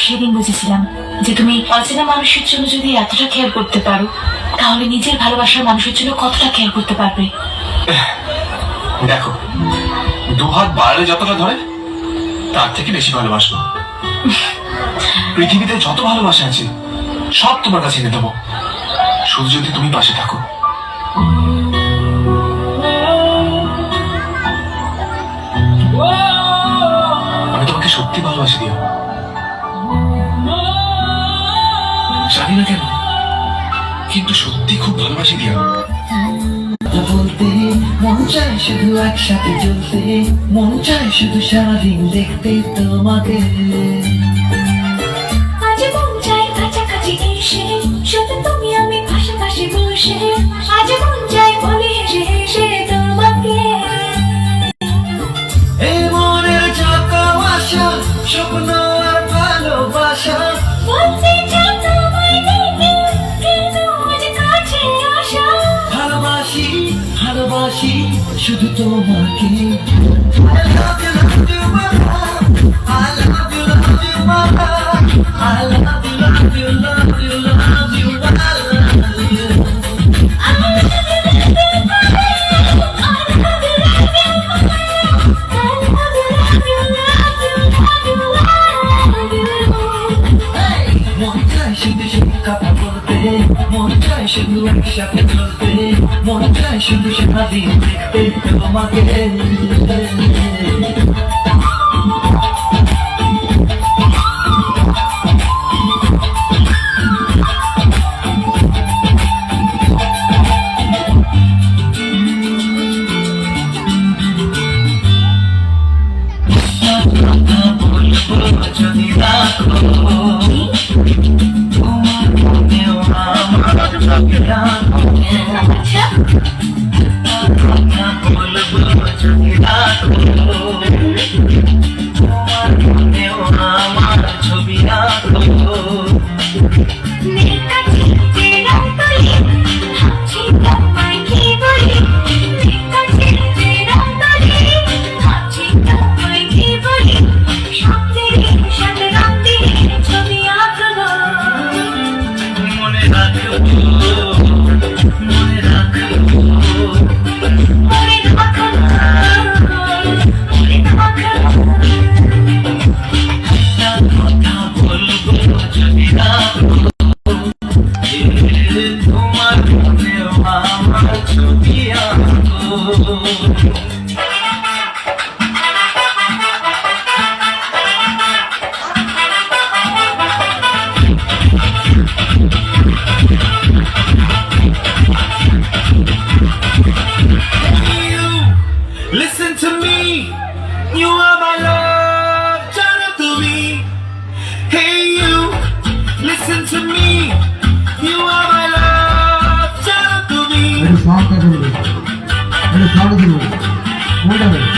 সেদিন বুঝেছিলাম যে তুমি অচেনা মানুষের জন্য যদি এতটা খেয়াল করতে পারো, তাহলে নিজের ভালোবাসার মানুষের জন্য কতটা খেয়াল করতে পারবে। দেখো, দুহাত বাড়ালে যতটা ধরে তার থেকে বেশি ভালোবাসবো। পৃথিবীতে যত ভালোবাসা আছে সব তোমার কাছে এনে দেবো, শুধু যদি তুমি পাশে থাকো। আমি তোমাকে সত্যি ভালোবাসি দিও, জানি না কেন, কিন্তু সত্যি খুব ভালোবাসি দিয়া। বলতে মন চায় শুধু একসাথে চলতে, মন চায় শুধু সারাদিন দেখতে তোমাকে। আজ মন চাই কাছাকাছি এসে, শুধু তুমি আমি পাশাপাশি বসে, আজ মন চাই বলে হেসে হেসে তোমাকে। এই মনের যত আশা, স্বপ্ন আর ভালোবাসা, বলতে চাই তোমায় দেখে, কিন্তু আজ কাছে আসা। ভালোবাসি ভালোবাসি শুধু তোমাকে। I love you, love you, my heart. I love you, love you, my heart. I love you, love you, love you, love you, I love you. মন চায় শুধু শুধু কথা বলতে, মন চায় শুধু একসাথে চলতে, মন চায় শুধু সারাদিন দেখতে তোমাকে। যদি রাখো তোমার মনেও আমার ছবি রাখো, কথা বলবো যদি রাখো তোমার মনেও আমার ছবি রাখো। মনে রাখো মনে রাখো কথা বলবো যদি রাখো, তোমার মনেও আমার ছবি আঁকো। Listen to me, you are my love, turn to me. Hey you, listen to me, you are my love, turn to me. Very soft, very soft.